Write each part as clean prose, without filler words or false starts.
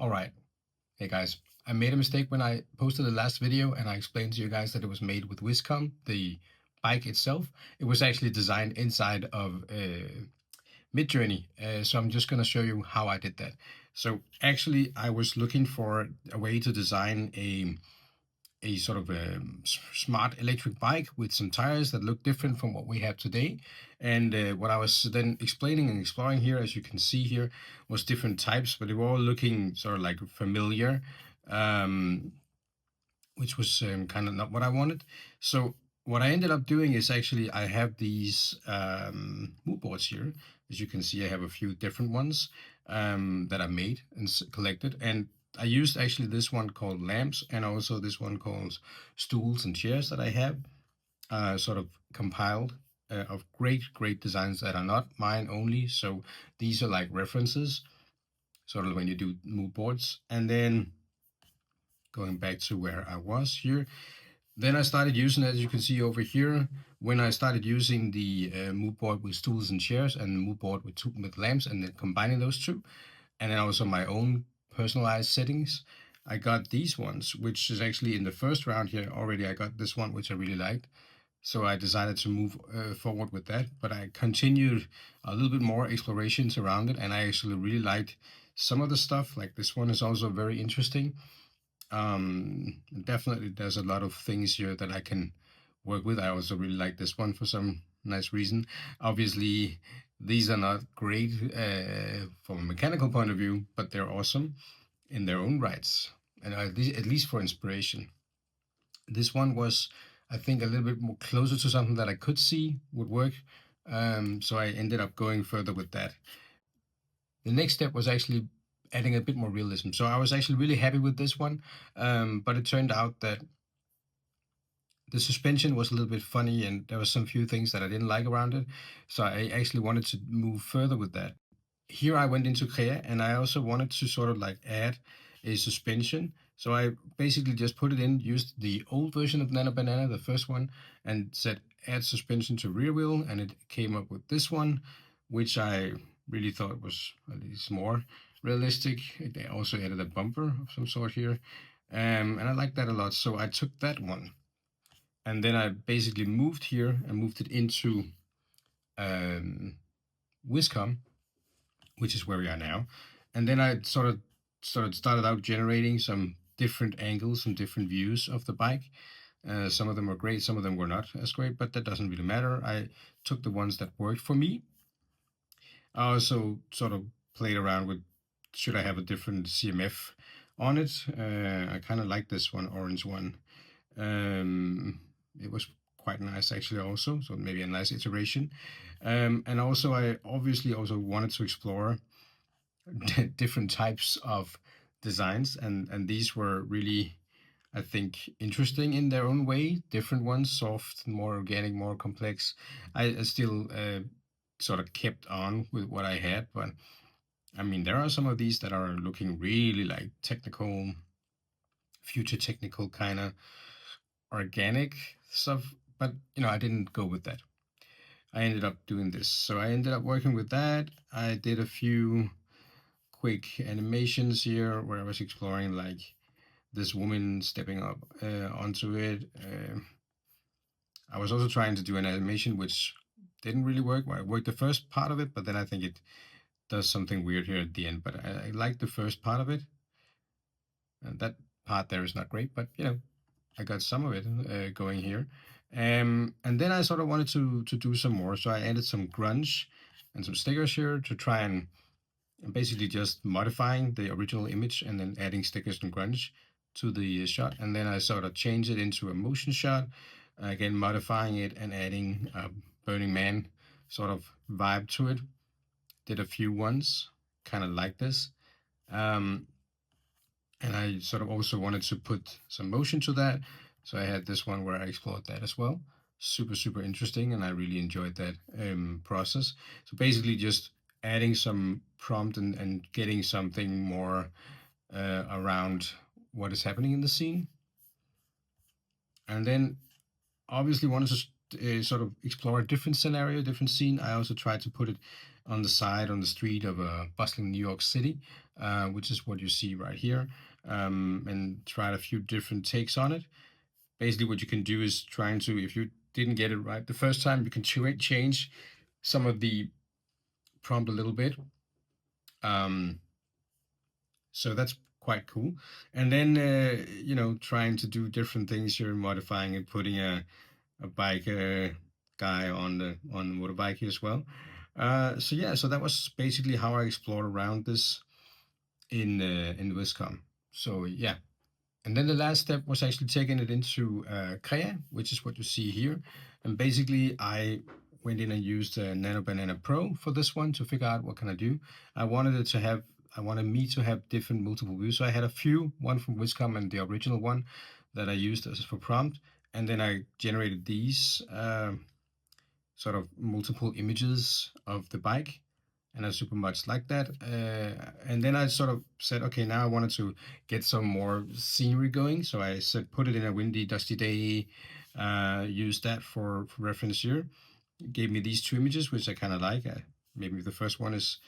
All right. Hey guys, I made a mistake when I posted the last video and I explained to you guys that it was made with Wiscom, the bike itself. It was actually designed inside of Midjourney. So I'm just going to show you how I did that. So actually, I was looking for a way to design a sort of a smart electric bike with some tires that look different from what we have today. And what I was then explaining and exploring here, as you can see here, was different types, but they were all looking sort of like familiar, um, which was kind of not what I wanted. So what I ended up doing is actually I have these mood boards here. As you can see, I have a few different ones that I made and collected. And I used actually this one called lamps and also this one called stools and chairs that I have sort of compiled of great designs that are not mine only. So these are like references, sort of when you do mood boards. And then going back to where I was here, then I started using, as you can see over here, when I started using the mood board with stools and chairs and the mood board with lamps and then combining those two, and then also my own personalized settings, I got these ones, which is actually in the first round here already. I got this one, which I really liked. So I decided to move forward with that, but I continued a little bit more explorations around it, and I actually really liked some of the stuff. Like this one is also very interesting. Definitely, there's a lot of things here that I can work with. I also really like this one for some nice reason. Obviously, these are not great from a mechanical point of view, but they're awesome in their own rights, and at least for inspiration. This one was, I think, a little bit more closer to something that I could see would work. So I ended up going further with that. The next step was actually adding a bit more realism. So I was actually really happy with this one, but it turned out that the suspension was a little bit funny and there were some few things that I didn't like around it. So I actually wanted to move further with that. Here I went into Crea and I also wanted to sort of like add a suspension. So I basically just put it in, used the old version of Nano Banana, the first one, and said add suspension to rear wheel, and it came up with this one, which I really thought was at least more realistic. It also added a bumper of some sort here, and I like that a lot. So I took that one, and then I basically moved here and moved it into um, Wiscom, which is where we are now. And then I sort of started out generating some different angles, some different views of the bike. Some of them were great, some of them were not as great, but that doesn't really matter. I took the ones that worked for me. I also sort of played around with should I have a different CMF on it. I kind of like this one, orange one. It was quite nice actually also, so maybe a nice iteration. And also I obviously also wanted to explore different types of designs, and these were really, I think, interesting in their own way. Different ones, soft, more organic, more complex. I still sort of kept on with what I had, but I mean there are some of these that are looking really like technical, future technical kind of organic stuff, but I didn't go with that. I ended up doing this, so I ended up working with that. I did a few quick animations here where I was exploring like this woman stepping up onto it. I was also trying to do an animation which didn't really work. Well, it worked the first part of it, but then I think it does something weird here at the end. But I like the first part of it. And that part there is not great, but I got some of it going here. And then I sort of wanted to do some more, so I added some grunge and some stickers here to try and basically just modifying the original image and then adding stickers and grunge to the shot. And then I sort of changed it into a motion shot, again, modifying it and adding a Burning Man sort of vibe to it. Did a few ones, kind of like this. Um, and I sort of also wanted to put some motion to that. So I had this one where I explored that as well. Super interesting, and I really enjoyed that process. So basically, just adding some prompt and getting something more around what is happening in the scene. And then obviously wanted to sort of explore a different scenario, different scene. I also tried to put it on the side, on the street of a bustling New York City. which is what you see right here, and tried a few different takes on it. Basically, what you can do is trying to, if you didn't get it right the first time, you can change some of the prompt a little bit. Um, so that's quite cool. And then trying to do different things. You're modifying and putting a bike guy on the motorbike as well. So yeah, so that was basically how I explored around this in Wiscom. So yeah, and then the last step was actually taking it into Crea, which is what you see here. And basically, I went in and used Nano Banana Pro for this one to figure out what can I do. I wanted me to have different multiple views. So I had a few, one from Wiscom and the original one that I used as for prompt. And then I generated these sort of multiple images of the bike, and I super much like that. And then I sort of said, okay, now I wanted to get some more scenery going, so I said put it in a windy, dusty day. Use that for reference here. It gave me these two images, which I kind of like. Maybe the first one is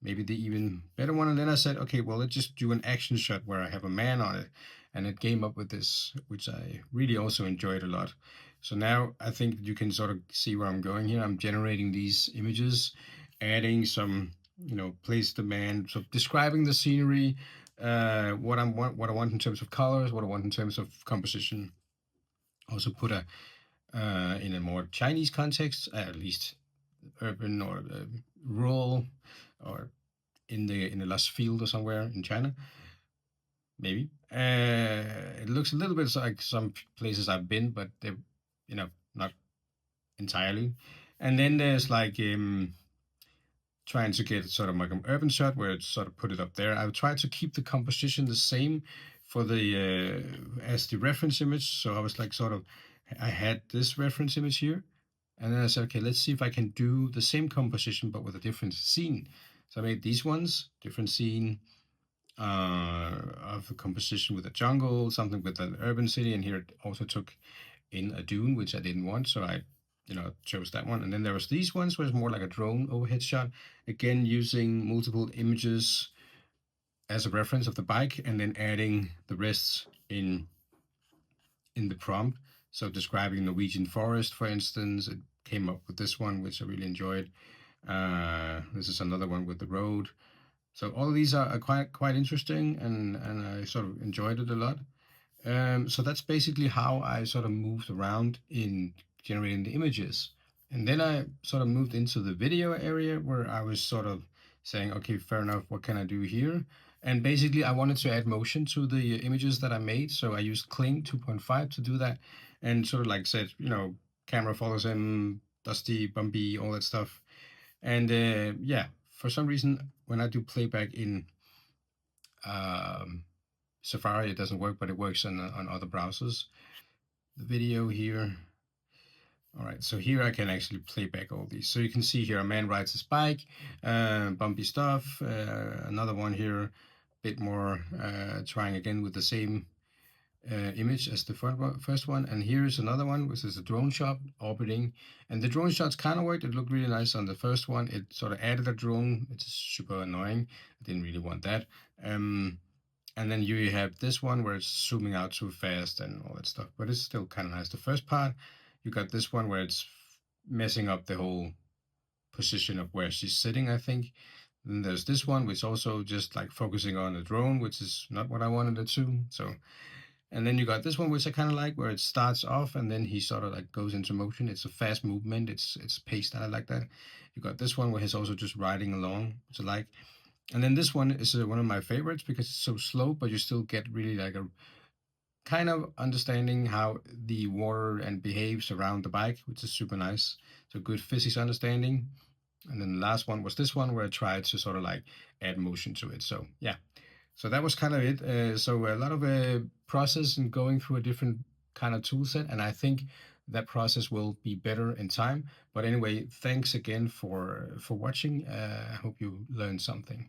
maybe the even better one. And then I said, okay, well, let's just do an action shot where I have a man on it. And it came up with this, which I really also enjoyed a lot. So now I think you can sort of see where I'm going here. I'm generating these images, adding some, place the man, so describing the scenery, what I want in terms of colors, what I want in terms of composition. Also put a in a more Chinese context, at least urban or rural, or in a lush field or somewhere in China, maybe. It looks a little bit like some places I've been, but they're not entirely. And then there's like trying to get sort of like an urban shot where it's sort of put it up there. I would try to keep the composition the same for the as the reference image. So I was like sort of I had this reference image here, and then I said, okay, let's see if I can do the same composition but with a different scene. So I made these ones, different scene of a composition with a jungle, something with an urban city, and here it also took in a dune, which I didn't want, so I chose that one. And then there was these ones where it's more like a drone overhead shot, again using multiple images as a reference of the bike, and then adding the rest in the prompt. So describing Norwegian forest, for instance, it came up with this one, which I really enjoyed. This is another one with the road. So all of these are quite interesting, and I sort of enjoyed it a lot. So that's basically how I sort of moved around in generating the images. And then I sort of moved into the video area where I was sort of saying, okay, fair enough, what can I do here? And basically, I wanted to add motion to the images that I made. So I used Kling 2.5 to do that, and sort of like said, camera follows him, dusty, bumpy, all that stuff. And yeah, for some reason, when I do playback in um, Safari, it doesn't work, but it works on other browsers. The video here. All right, so here I can actually play back all these. So you can see here a man rides his bike, bumpy stuff. Another one here, bit more trying again with the same image as the first one. And here's another one, which is a drone shot orbiting. And the drone shots kind of worked. It looked really nice on the first one. It sort of added a drone. It's super annoying. I didn't really want that. And then you have this one where it's zooming out too fast and all that stuff, but it's still kind of nice. The first part, you got this one where it's messing up the whole position of where she's sitting, I think. Then there's this one, which also just like focusing on the drone, which is not what I wanted it to. So, and then you got this one, which I kind of like, where it starts off and then he sort of like goes into motion. It's a fast movement. It's paced, and I like that. You got this one where he's also just riding along, which I like. And then this one is one of my favorites because it's so slow, but you still get really like a kind of understanding how the water and behaves around the bike, which is super nice. So good physics understanding. And then the last one was this one where I tried to sort of like add motion to it. So yeah, so that was kind of it. So a lot of process and going through a different kind of tool set, and I think that process will be better in time. But anyway, thanks again for watching. I hope you learned something.